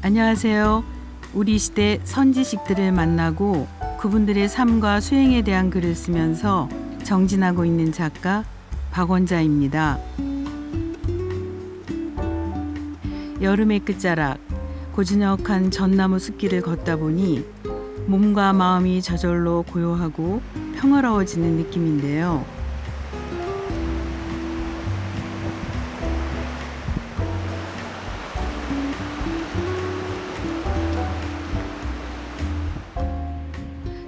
안녕하세요. 우리 시대 선지식들을 만나고 그분들의 삶과 수행에 대한 글을 쓰면서 정진하고 있는 작가 박원자입니다. 여름의 끝자락, 고즈넉한 전나무 숲길을 걷다 보니 몸과 마음이 저절로 고요하고 평화로워지는 느낌인데요.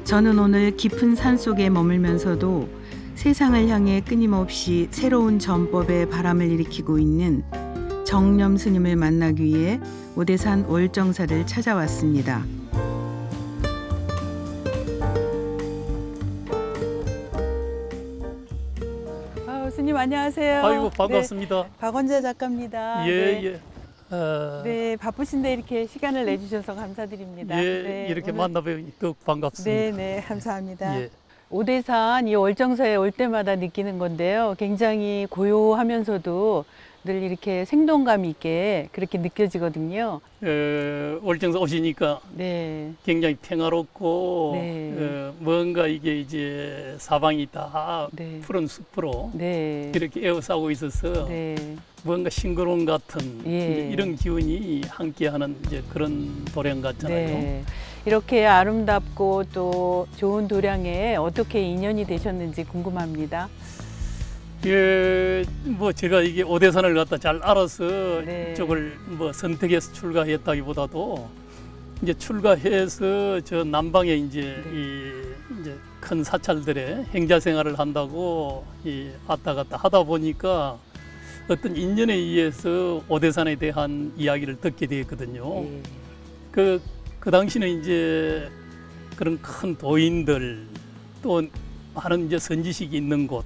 저는 오늘 깊은 산속에 머물면서도 세상을 향해 끊임없이 새로운 전법의 바람을 일으키고 있는 정념 스님을 만나기 위해 오대산 월정사를 찾아왔습니다. 스님 안녕하세요. 아이고 반갑습니다. 네, 박원자 작가입니다. 예. 네, 바쁘신데 이렇게 시간을 내주셔서 감사드립니다. 예, 네, 이렇게 오늘... 만나뵈니 더욱 반갑습니다. 네, 감사합니다. 예. 오대산 이 월정사에 올 때마다 느끼는 건데요. 굉장히 고요하면서도 늘 이렇게 생동감 있게 그렇게 느껴지거든요. 월정사 오시니까 네. 굉장히 평화롭고 네. 뭔가 이게 이제 사방이 다 네. 푸른 숲으로 네. 이렇게 에워싸고 있어서 네. 뭔가 싱그러움 같은 예. 이제 이런 기운이 함께하는 이제 그런 도량 같잖아요. 네. 이렇게 아름답고 또 좋은 도량에 어떻게 인연이 되셨는지 궁금합니다. 예, 뭐 제가 이게 오대산을 갖다 잘 알아서 네. 이쪽을 뭐 선택해서 출가했다기보다도 이제 출가해서 저 남방에 이제 네. 이제 큰 사찰들의 행자 생활을 한다고 왔다 갔다 하다 보니까 어떤 인연에 의해서 오대산에 대한 이야기를 듣게 되었거든요. 예. 그 당시는 이제 그런 큰 도인들 또 많은 이제 선지식이 있는 곳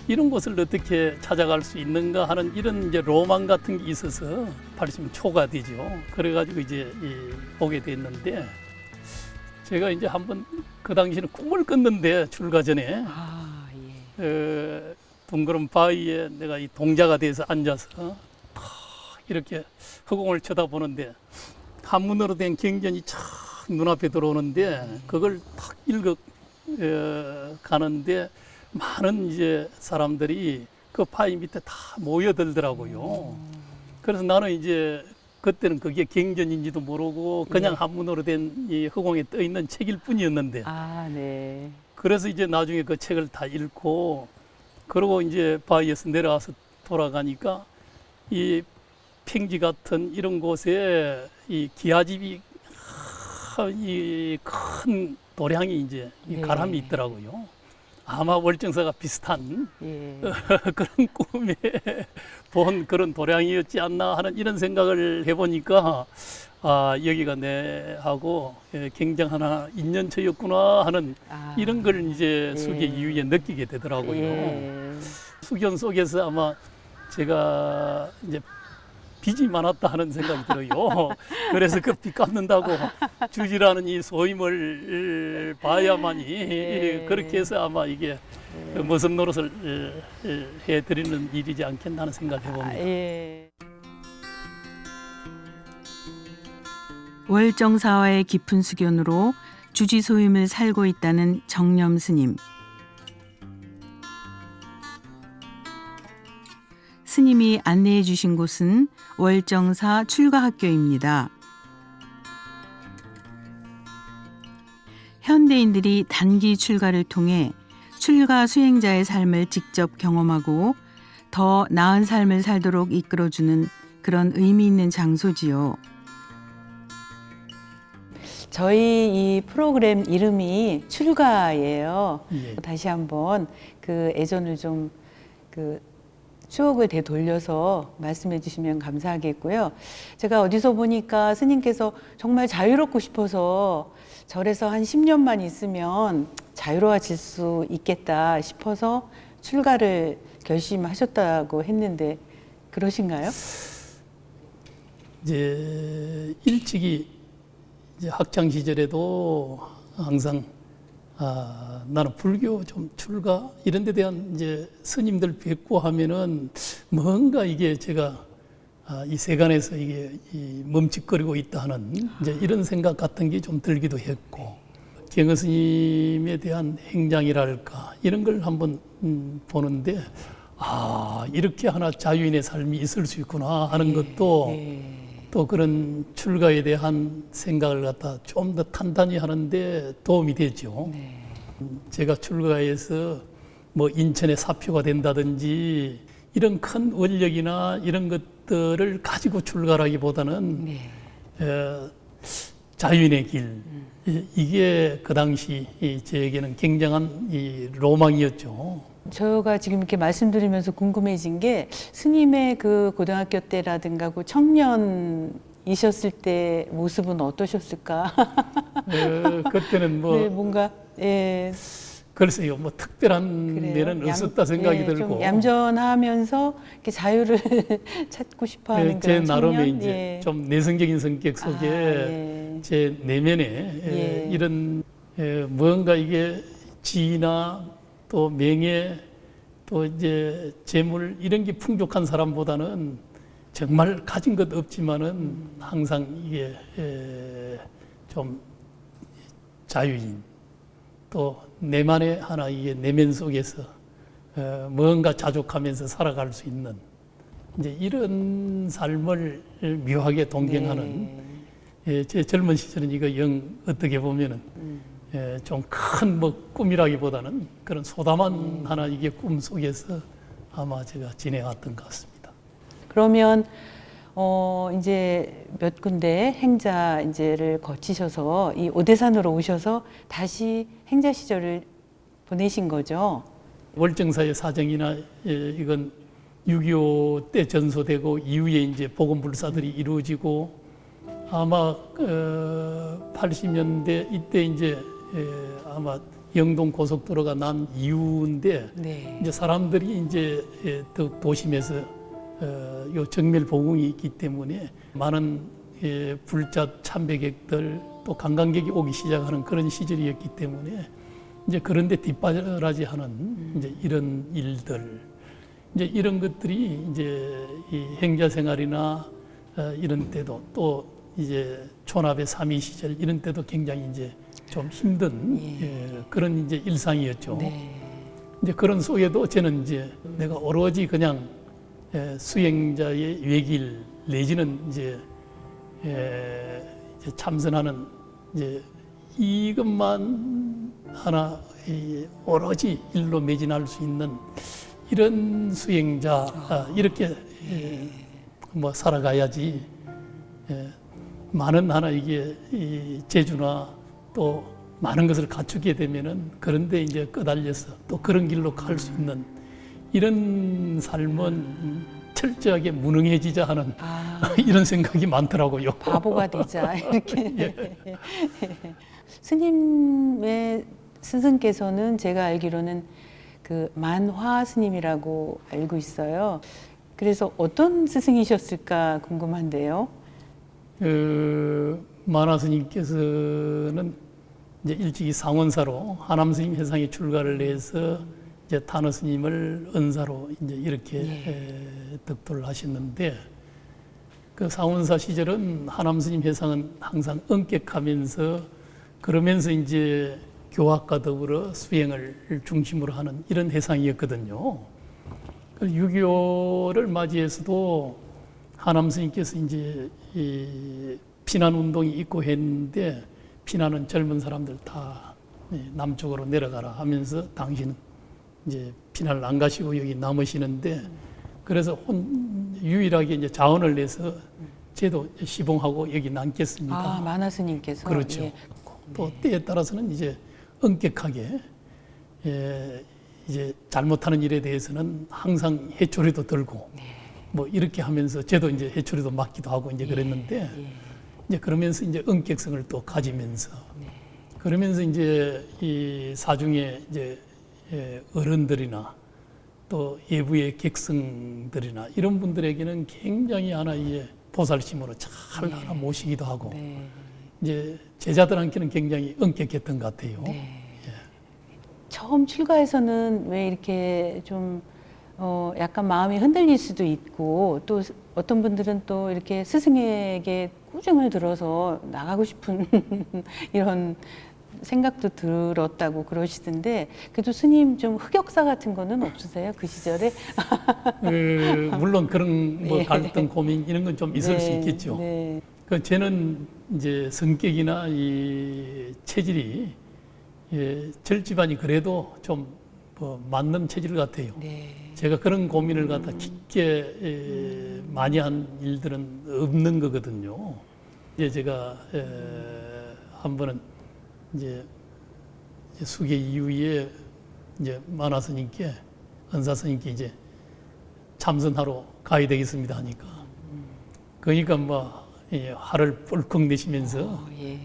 이런 곳을 어떻게 찾아갈 수 있는가 하는 이런 이제 로망 같은 게 있어서 80 초가 되죠. 그래가지고 이제 오게 됐는데 제가 이제 한번 그 당시는 꿈을 꿨는데 출가 전에 둥그런 바위에 내가 이 동자가 돼서 앉아서 탁 이렇게 허공을 쳐다보는데 한문으로 된 경전이 촥 눈앞에 들어오는데 그걸 탁 읽어 가는데 많은 이제 사람들이 그 바위 밑에 다 모여들더라고요. 그래서 나는 이제 그때는 그게 경전인지도 모르고 그냥 한문으로 된 이 허공에 떠 있는 책일 뿐이었는데. 네. 그래서 이제 나중에 그 책을 다 읽고 그러고 이제 바위에서 내려와서 돌아가니까 이 평지 같은 이런 곳에 이 기아집이 이 큰 도량이 이제 네. 가람이 있더라고요. 아마 월정사가 비슷한 예. 그런 꿈에 본 그런 도량이었지 않나 하는 이런 생각을 해보니까 여기가 내하고 굉장한 인연처였구나 하는 이런 걸 이제 수계 이후에 느끼게 되더라고요. 예. 수견 속에서 아마 제가 이제 빚이 많았다 하는 생각이 들어요. 그래서 그 빚 갚는다고 주지라는 이 소임을 봐야만이 그렇게 해서 아마 이게 모습 노릇을 해드리는 일이지 않겠나 하는 생각을 해봅니다. 예. 월정사와의 깊은 수견으로 주지 소임을 살고 있다는 정념 스님. 스님이 안내해 주신 곳은 월정사 출가학교입니다. 현대인들이 단기 출가를 통해 출가 수행자의 삶을 직접 경험하고 더 나은 삶을 살도록 이끌어주는 그런 의미 있는 장소지요. 저희 이 프로그램 이름이 출가예요. 예. 다시 한번 그 애전을 좀 추억을 되돌려서 말씀해 주시면 감사하겠고요. 제가 어디서 보니까 스님께서 정말 자유롭고 싶어서 절에서 한 10년만 있으면 자유로워질 수 있겠다 싶어서 출가를 결심하셨다고 했는데 그러신가요? 이제 일찍이 이제 학창 시절에도 항상 나는 불교 좀 출가 이런 데 대한 이제 스님들 뵙고 하면은 뭔가 이게 제가 이 세간에서 이게 멈칫거리고 있다 하는 이제 이런 생각 같은 게 좀 들기도 했고, 경허 스님에 대한 행장이랄까 이런 걸 한번 보는데 이렇게 하나 자유인의 삶이 있을 수 있구나 하는 것도 또 그런 출가에 대한 생각을 갖다 좀 더 탄탄히 하는데 도움이 되죠. 제가 출가해서 뭐 인천에 사표가 된다든지 이런 큰 원력이나 이런 것들을 가지고 출가라기보다는 자유인의 길, 이게 그 당시 저에게는 굉장한 로망이었죠. 제가 지금 이렇게 말씀드리면서 궁금해진 게 스님의 그 고등학교 때라든가 그 청년이셨을 때 모습은 어떠셨을까? 그때는 뭐 네, 뭔가 글쎄요, 뭐 특별한 그래요. 데는 없었다 생각이 들고 좀 얌전하면서 이렇게 자유를 찾고 싶어하는 제 그런 나름의 청년? 이제 좀 내성적인 성격 속에 제 내면에 이런 뭔가 이게 지위나 또 명예 또 이제 재물 이런 게 풍족한 사람보다는 정말 가진 것 없지만은 항상 이게 좀 자유인 또 내만의 하나 이게 내면 속에서 뭔가 자족하면서 살아갈 수 있는 이제 이런 삶을 묘하게 동경하는 제 젊은 시절은 이거 영 어떻게 보면은 좀 큰 뭐 꿈이라기보다는 그런 소담한 하나 이게 꿈 속에서 아마 제가 지내왔던 것 같습니다. 그러면 이제 몇 군데 행자 이제를 거치셔서 이 오대산으로 오셔서 다시 행자 시절을 보내신 거죠? 월정사의 사정이나 이건 6.25 때 전소되고 이후에 이제 복음불사들이 이루어지고 아마 80년대 이때 이제 아마 영동 고속도로가 난 이후인데 이제 사람들이 이제 더욱 도심에서 요 정밀 보궁이 있기 때문에 많은 불자 참배객들 또 관광객이 오기 시작하는 그런 시절이었기 때문에 이제 그런데 뒷바라지하는 이제 이런 일들 이제 이런 것들이 이제 이 행자 생활이나 이런 때도 또 이제 촌압의 3.2 시절 이런 때도 굉장히 이제 좀 힘든 그런 이제 일상이었죠. 이제 그런 속에도 저는 이제 내가 오로지 그냥 수행자의 외길 내지는 이제 참선하는 이제 이것만 하나 오로지 일로 매진할 수 있는 이런 수행자 이렇게 뭐 살아가야지 많은 하나 이게 재주나 또 많은 것을 갖추게 되면은 그런데 이제 끄달려서 또 그런 길로 갈 수 있는 이런 삶은 철저하게 무능해지자 하는 이런 생각이 많더라고요. 바보가 되자 이렇게. 스님의 스승께서는 제가 알기로는 그 만화 스님이라고 알고 있어요. 그래서 어떤 스승이셨을까 궁금한데요. 만화 스님께서는 이제 일찍이 상원사로 하남 스님 회상에 출가를 해서 이제 탄허 스님을 은사로 이제 이렇게 득도를 하셨는데 그 상원사 시절은 하남 스님 회상은 항상 엄격하면서 그러면서 이제 교학과 더불어 수행을 중심으로 하는 이런 회상이었거든요. 6.25를 맞이해서도 하남 스님께서 이제 이 피난 운동이 있고 했는데 피난은 젊은 사람들 다 남쪽으로 내려가라 하면서 당신은 이제 피난을 안 가시고 여기 남으시는데 그래서 유일하게 이제 자원을 내서 제도 시봉하고 여기 남겠습니다. 만화 스님께서 그렇죠. 또 때에 따라서는 이제 엄격하게 이제 잘못하는 일에 대해서는 항상 해초리도 들고 뭐 이렇게 하면서 저도 이제 해초리도 맞기도 하고 이제 그랬는데 이제 그러면서 이제 엄격성을 또 가지면서 그러면서 이제 이 사중에 이제 어른들이나 또 예부의 객성들이나 이런 분들에게는 굉장히 하나 이제 보살심으로 잘 하나 모시기도 하고 이제 제자들한테는 굉장히 엄격했던 것 같아요. 처음 출가해서는 왜 이렇게 좀 약간 마음이 흔들릴 수도 있고 또 어떤 분들은 또 이렇게 스승에게 꾸중을 들어서 나가고 싶은 이런 생각도 들었다고 그러시던데 그래도 스님 좀 흑역사 같은 거는 없으세요? 그 시절에? 물론 그런 뭐 예. 갈등, 고민 이런 건 좀 있을 수 네, 있겠죠. 네. 그 저는 이제 성격이나 이 체질이 절집안이 그래도 좀 뭐 맞는 체질 같아요. 네. 제가 그런 고민을 갖다 깊게 많이 한 일들은 없는 거거든요. 이제 제가 한 번은 이제 수계 이후에 이제 만화 스님께 은사 스님께 이제 참선하러 가야 되겠습니다 하니까 그러니까 뭐 화를 뿔컥 내시면서 예.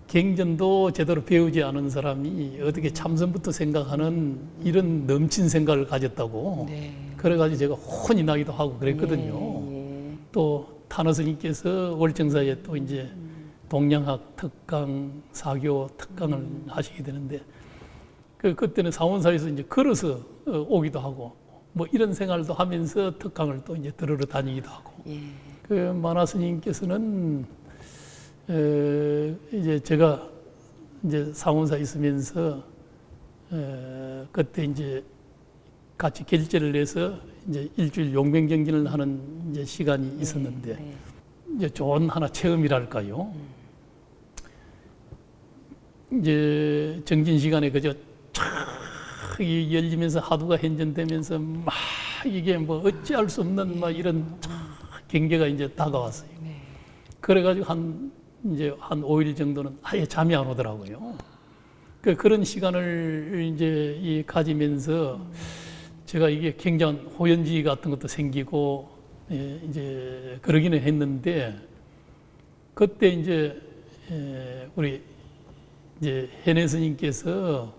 경전도 제대로 배우지 않은 사람이 어떻게 참선부터 생각하는 이런 넘친 생각을 가졌다고 네. 그래가지고 제가 혼이 나기도 하고 그랬거든요. 예. 또 탄호 스님께서 월정사에 또 이제 동양학 특강, 사교 특강을 하시게 되는데 그때는 상원사에서 이제 걸어서 오기도 하고 뭐 이런 생활도 하면서 특강을 또 이제 들으러 다니기도 하고 예. 그 만화 스님께서는 이제 제가 이제 상원사 있으면서 그때 이제 같이 결제를 해서 이제 일주일 용맹정진을 하는 이제 시간이 있었는데 네. 이제 좋은 하나 체험이랄까요. 이제 정진 시간에 그저 촥 열리면서 하두가 현전되면서 막 이게 뭐 어찌할 수 없는 막 이런 경계가 이제 다가왔어요. 그래가지고 한 5일 정도는 아예 잠이 안 오더라고요. 그런 시간을 이제 가지면서 제가 이게 굉장한 호연지 같은 것도 생기고 이제 그러기는 했는데 그때 이제 우리 이제 현혜 스님께서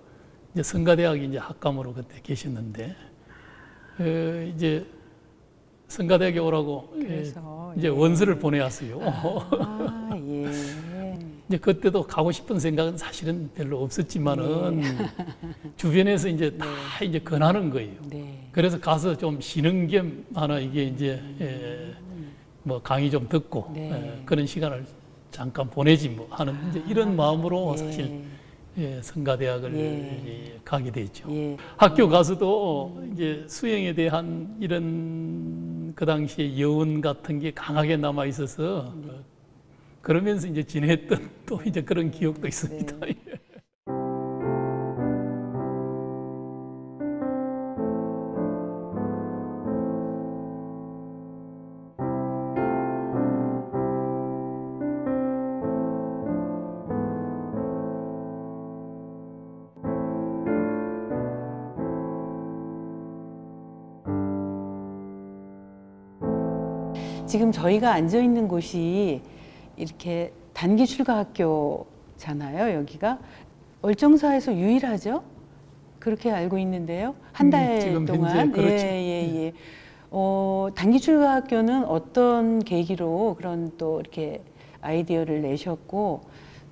이제 성가대학 이제 학감으로 그때 계셨는데 이제 성가대학에 오라고 그래서, 이제 예. 원서를 보내왔어요. 아, 예. 이제 그때도 가고 싶은 생각은 사실은 별로 없었지만은 주변에서 이제 다 이제 권하는 거예요. 네. 그래서 가서 좀 쉬는 겸 하나 이게 이제 뭐 강의 좀 듣고 네. 그런 시간을 잠깐 보내지 뭐 하는 이제 이런 마음으로 예. 사실 성가대학을 예. 가게 됐죠. 예. 학교 가서도 이제 수행에 대한 이런 그 당시에 여운 같은 게 강하게 남아 있어서 그러면서 이제 지냈던 또 이제 그런 기억도 있습니다. 네. 지금 저희가 앉아 있는 곳이 이렇게 단기 출가 학교잖아요. 여기가 월정사에서 유일하죠. 그렇게 알고 있는데요. 한 달 지금 동안 현재 그렇죠. 예. 단기 출가 학교는 어떤 계기로 그런 또 이렇게 아이디어를 내셨고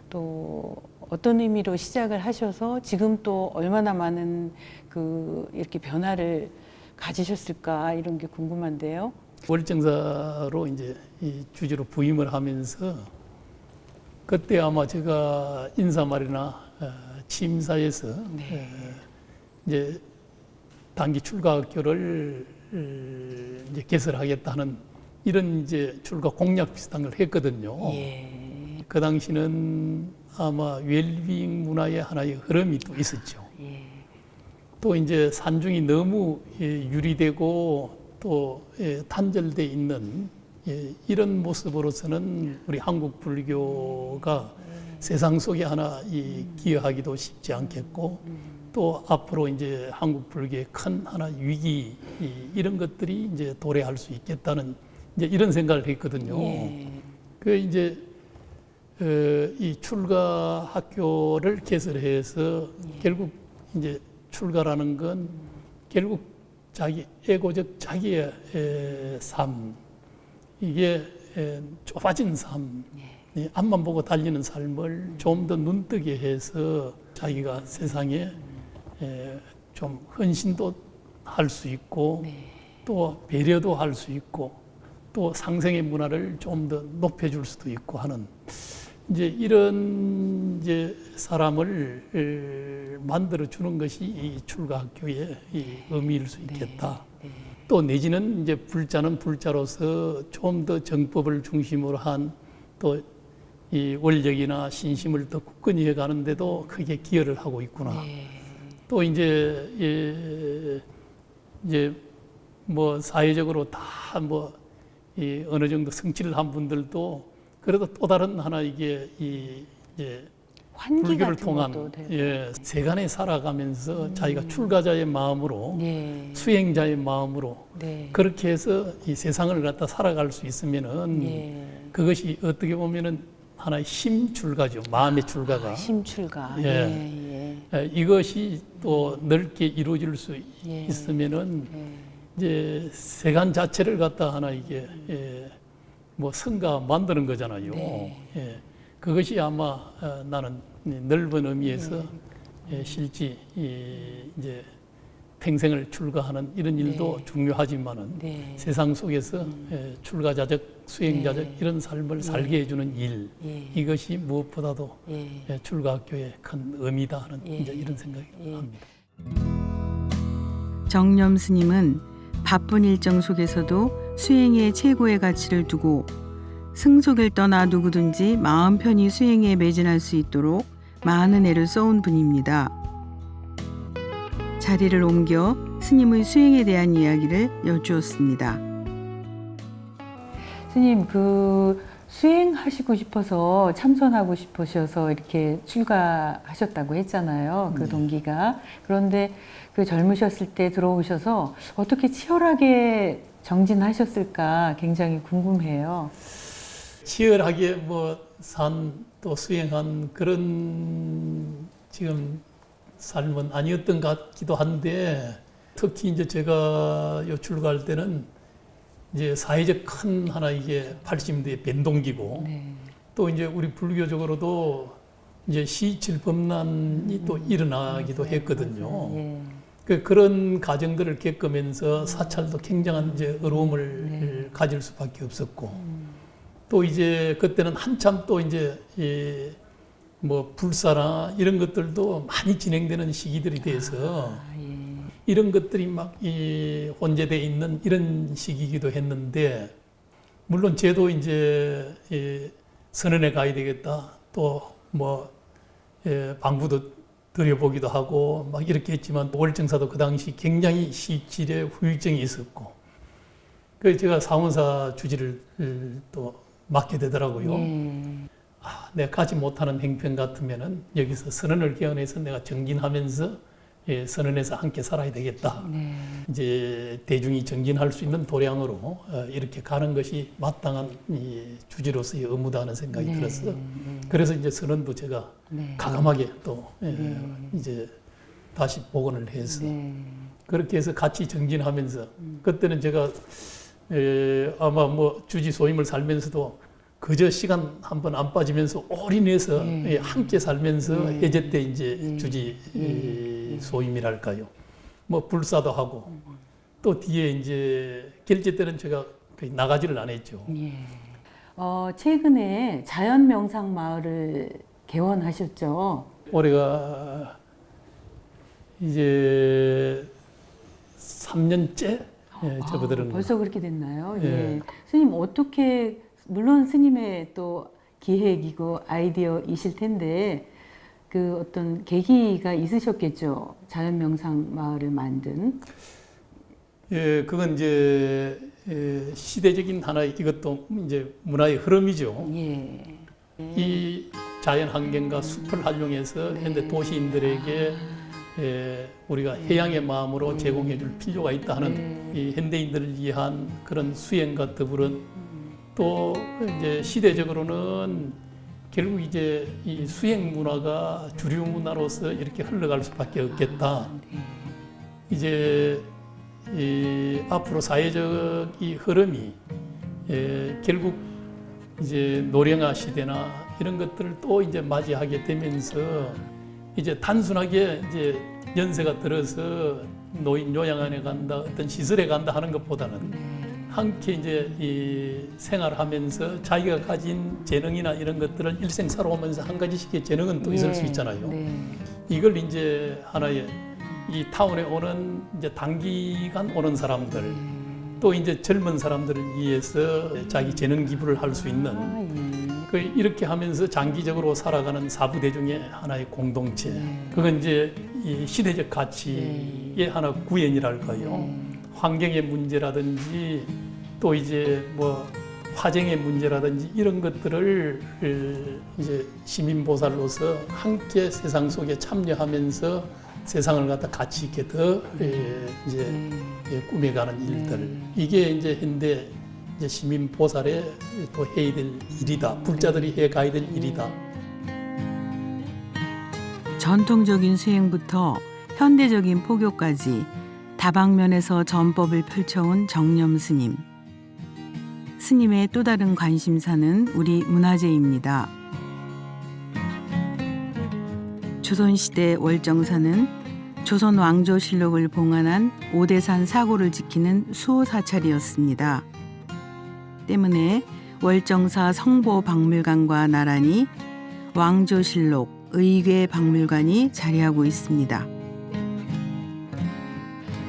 또 어떤 의미로 시작을 하셔서 지금 또 얼마나 많은 그 이렇게 변화를 가지셨을까 이런 게 궁금한데요. 월정사로 이제 이 주지로 부임을 하면서 그때 아마 제가 인사말이나 취임사에서 네. 이제 단기 출가학교를 이제 개설하겠다는 이런 이제 출가 공약 비슷한 걸 했거든요. 예. 그 당시는 아마 웰빙 문화의 하나의 흐름이 또 있었죠. 예. 또 이제 산중이 너무 유리되고 또 단절돼 있는 이런 모습으로서는 우리 한국 불교가 세상 속에 하나 기여하기도 쉽지 않겠고 또 앞으로 이제 한국 불교의 큰 하나 위기 이런 것들이 이제 도래할 수 있겠다는 이제 이런 생각을 했거든요. 예. 그 이제 이 출가 학교를 개설해서 결국 이제 출가라는 건 결국 자기 에고적 자기의 삶 이게 좁아진 삶 앞만 보고 달리는 삶을 좀 더 눈뜨게 해서 자기가 세상에 좀 헌신도 할 수 있고 네. 또 배려도 할 수 있고 또 상생의 문화를 좀 더 높여줄 수도 있고 하는 이제 이런 이제 사람을 만들어 주는 것이 이 출가학교의 이 의미일 수 있겠다. 네. 또 내지는 이제 불자는 불자로서 좀 더 정법을 중심으로 한 또 이 원력이나 신심을 더 굳건히 해가는데도 크게 기여를 하고 있구나. 네. 또 이제 뭐 사회적으로 다 뭐 어느 정도 성취를 한 분들도 그래도 또 다른 하나 이게 이제 환기 불교를 같은 통한 것도 되고. 세간에 살아가면서 자기가 출가자의 마음으로 네. 수행자의 마음으로 네. 그렇게 해서 이 세상을 갖다 살아갈 수 있으면은 네. 그것이 어떻게 보면은 하나의 힘 출가죠. 마음의 출가가. 심출가. 예. 예. 예. 이것이 또 넓게 이루어질 수 예. 있으면은 예. 이제 세간 자체를 갖다 하나 이게 뭐 성가 만드는 거잖아요. 네. 그것이 아마 나는 넓은 의미에서 실제 이제 평생을 출가하는 이런 일도 네. 중요하지만은 네. 세상 속에서 출가자적, 수행자적 네. 이런 삶을 살게 해주는 일 예. 이것이 무엇보다도 예. 출가학교의 큰 의미다 하는 예. 이제 이런 생각이 예. 합니다. 정념 스님은 바쁜 일정 속에서도 수행에 최고의 가치를 두고 승속을 떠나 누구든지 마음 편히 수행에 매진할 수 있도록 많은 애를 써온 분입니다. 자리를 옮겨 스님의 수행에 대한 이야기를 여쭈었습니다. 스님, 그 수행하시고 싶어서 참선하고 싶으셔서 이렇게 출가하셨다고 했잖아요. 그 네. 동기가. 그런데 그 젊으셨을 때 들어오셔서 어떻게 치열하게 정진하셨을까 굉장히 궁금해요. 치열하게 뭐 산 또 수행한 그런 지금 삶은 아니었던 것 같기도 한데 특히 이제 제가 요 출가할 때는 이제 사회적 큰 하나 이게 80년대 변동기고 네. 또 이제 우리 불교적으로도 이제 시칠법난이 또 일어나기도 했거든요. 예. 그런 과정들을 겪으면서 사찰도 굉장한 이제 어려움을 가질 수밖에 없었고 또 이제 그때는 한참 또 이제 뭐 불사나 이런 것들도 많이 진행되는 시기들이 돼서 예. 이런 것들이 막 혼재되어 있는 이런 시기이기도 했는데 물론 저도 이제 선언에 가야 되겠다 또 뭐 방부도 들여보기도 하고 막 이렇게 했지만 월정사도 그 당시 굉장히 시질에 후유증이 있었고 그래서 제가 사원사 주지를 또 맡게 되더라고요. 내가 가지 못하는 행편 같으면은 여기서 선언을 개헌해서 내가 정진하면서 선언에서 함께 살아야 되겠다. 네. 이제 대중이 정진할 수 있는 도량으로 이렇게 가는 것이 마땅한 이 주지로서의 의무다 하는 생각이 네. 들어서 그래서 이제 선언도 제가 네. 가감하게 또 이제 다시 복원을 해서 네. 그렇게 해서 같이 정진하면서 그때는 제가 아마 뭐 주지 소임을 살면서도 그저 시간 한 번 안 빠지면서 올인해서 함께 살면서 해제 때 이제 주지 소임이랄까요. 뭐 불사도 하고 또 뒤에 이제 결제 때는 제가 거의 나가지를 안 했죠. 예. 최근에 자연명상 마을을 개원하셨죠. 올해가 이제 3년째 접어드는 거. 벌써 그렇게 됐나요? 예. 예. 스님 어떻게 물론 스님의 또 기획이고 아이디어이실 텐데 그 어떤 계기가 있으셨겠죠. 자연명상 마을을 만든. 예, 그건 이제 시대적인 하나의 이것도 이제 문화의 흐름이죠. 예. 이 자연 환경과 숲을 활용해서 현대 도시인들에게 우리가 해양의 마음으로 제공해 줄 필요가 있다 하는 이 현대인들을 위한 그런 수행과 더불어 또 이제 시대적으로는 결국 이제 이 수행 문화가 주류 문화로서 이렇게 흘러갈 수밖에 없겠다. 이제 이 앞으로 사회적 이 흐름이 결국 이제 노령화 시대나 이런 것들을 또 이제 맞이하게 되면서 이제 단순하게 이제 연세가 들어서 노인 요양원에 간다, 어떤 시설에 간다 하는 것보다는 함께 이제 이 생활하면서 자기가 가진 재능이나 이런 것들을 일생 살아오면서 한 가지씩의 재능은 또 있을 수 있잖아요. 이걸 이제 하나의 이 타운에 오는 이제 단기간 오는 사람들 또 이제 젊은 사람들을 위해서 자기 재능 기부를 할 수 있는 그 이렇게 하면서 장기적으로 살아가는 사부대중의 하나의 공동체. 그건 이제 이 시대적 가치의 하나 구현이랄까요. 환경의 문제라든지 또 이제 뭐 화쟁의 문제라든지 이런 것들을 이제 시민보살로서 함께 세상 속에 참여하면서 세상을 갖다 가치 있게 더 이제 꾸며가는 일들. 이게 이제 현대 이제 시민보살의 또 해야 될 일이다. 불자들이 해 가야 될 일이다. 전통적인 수행부터 현대적인 포교까지 다방면에서 전법을 펼쳐온 정념 스님. 스님의 또 다른 관심사는 우리 문화재입니다. 조선시대 월정사는 조선 왕조실록을 봉안한 오대산 사고를 지키는 수호사찰이었습니다. 때문에 월정사 성보박물관과 나란히 왕조실록 의궤박물관이 자리하고 있습니다.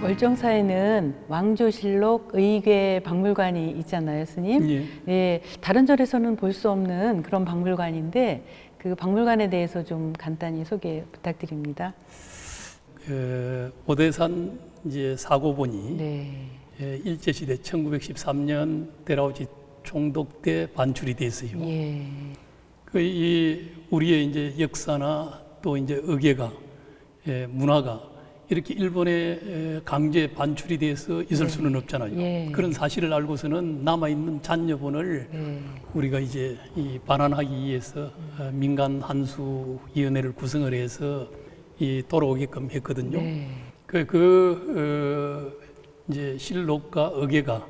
월정사에는 왕조실록 의궤박물관이 있잖아요, 스님. 예. 네, 다른 절에서는 볼 수 없는 그런 박물관인데 그 박물관에 대해서 좀 간단히 소개 부탁드립니다. 오대산 이제 사고본이 네. 일제시대 1913년 데라우지 총독 때 반출이 됐어요. 예. 이 우리의 이제 역사나 또 이제 의궤가 문화가 이렇게 일본에 강제 반출이 돼서 있을 수는 없잖아요. 예. 그런 사실을 알고서는 남아있는 잔여본을 우리가 이제 이 반환하기 위해서 민간 한수위원회를 구성을 해서 이 돌아오게끔 했거든요. 이제 실록과 의궤가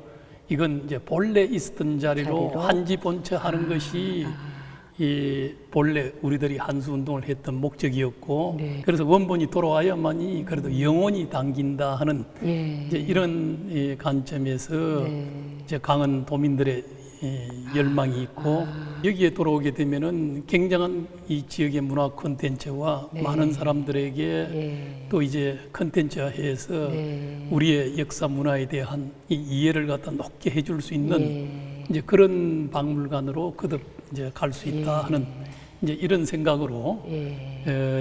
이건 이제 본래 있었던 자리로 한지 본처하는 것이 이 본래 우리들이 한수 운동을 했던 목적이었고 그래서 원본이 돌아와야만이 그래도 영원히 당긴다 하는 이제 이런 관점에서 이제 강원 도민들의 열망이 있고 여기에 돌아오게 되면은 굉장한 이 지역의 문화 콘텐츠와 많은 사람들에게 또 이제 콘텐츠화해서 우리의 역사 문화에 대한 이 이해를 갖다 높게 해줄 수 있는 이제 그런 박물관으로 거듭 이제 갈 수 있다 하는 이제 이런 생각으로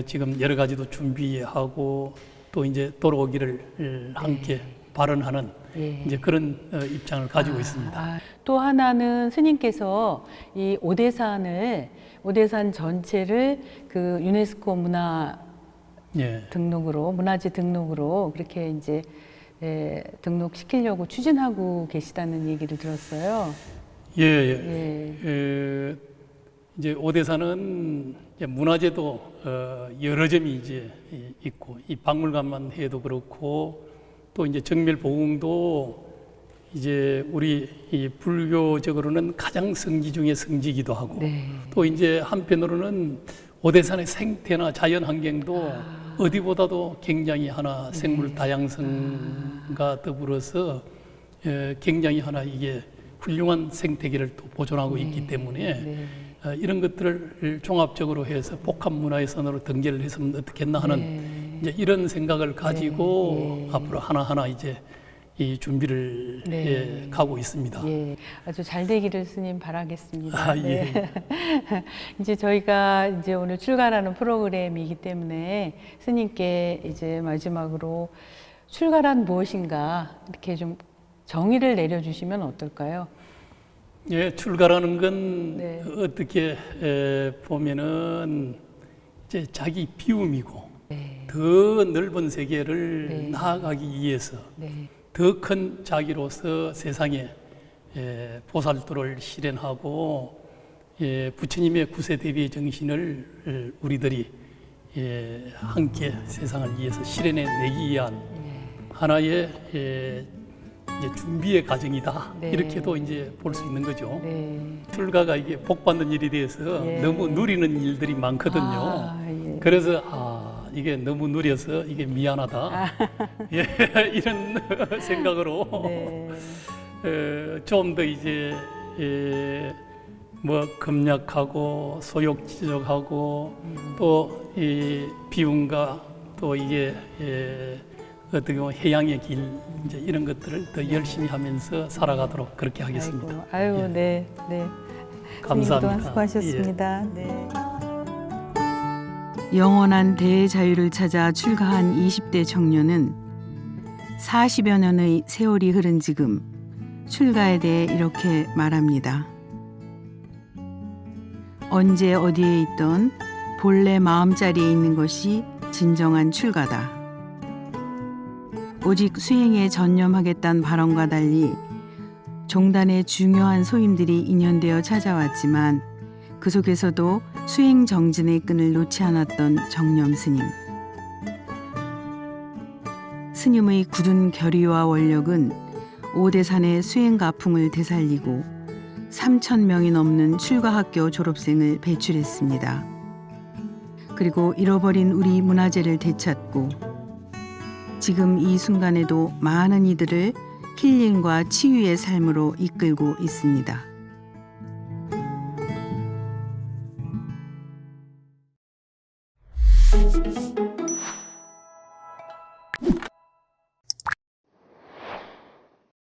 지금 여러 가지도 준비하고 또 이제 돌아오기를 함께 발언하는 이제 그런 입장을 가지고 있습니다. 또 하나는 스님께서 이 오대산 전체를 그 유네스코 문화 등록으로 문화재 등록으로 그렇게 이제 등록시키려고 추진하고 계시다는 얘기를 들었어요. 이제 오대산은 이제 문화재도 여러 점이 이제 있고 이 박물관만 해도 그렇고 또 이제 정밀보궁도 이제 우리 이 불교적으로는 가장 성지 중에 성지이기도 하고 또 이제 한편으로는 오대산의 생태나 자연 환경도 어디보다도 굉장히 하나 생물 다양성과 더불어서 굉장히 하나 이게 훌륭한 생태계를 또 보존하고 있기 때문에 이런 것들을 종합적으로 해서 복합 문화의 선으로 등재를 했으면 어떻겠나 하는 이제 이런 생각을 가지고 앞으로 하나하나 이제 이 준비를 가고 있습니다. 아주 잘 되기를 스님 바라겠습니다. 이제 저희가 이제 오늘 출가라는 프로그램이기 때문에 스님께 이제 마지막으로 출가란 무엇인가 이렇게 좀 정의를 내려주시면 어떨까요? 출가라는 건 어떻게 보면은 이제 자기 비움이고 더 넓은 세계를 나아가기 위해서 더 큰 자기로서 세상에 보살도를 실현하고 부처님의 구세대비의 정신을 우리들이 함께 세상을 위해서 실현해내기 위한 하나의 이제 준비의 과정이다. 이렇게도 이제 볼 수 있는 거죠. 출가가 이게 복 받는 일이 돼서 너무 누리는 일들이 많거든요. 그래서 이게 너무 느려서 이게 미안하다. 예, 이런 생각으로 네. 좀 더 이제 뭐 검약하고 소욕지족하고 또 이 비움과 또 이게 어떻게 보면 해양의 길 이제 이런 것들을 더 열심히 하면서 살아가도록 그렇게 하겠습니다. 아이고, 예. 네, 네. 감사합니다. 그동안 수고하셨습니다. 네. 영원한 대자유를 찾아 출가한 20대 청년은 40여 년의 세월이 흐른 지금 출가에 대해 이렇게 말합니다. 언제 어디에 있던 본래 마음자리에 있는 것이 진정한 출가다. 오직 수행에 전념하겠다는 발언과 달리 종단의 중요한 소임들이 인연되어 찾아왔지만 그 속에서도 수행 정진의 끈을 놓지 않았던 정념 스님. 스님의 굳은 결의와 원력은 오대산의 수행 가풍을 되살리고 3,000명이 넘는 출가학교 졸업생을 배출했습니다. 그리고 잃어버린 우리 문화재를 되찾고 지금 이 순간에도 많은 이들을 힐링과 치유의 삶으로 이끌고 있습니다.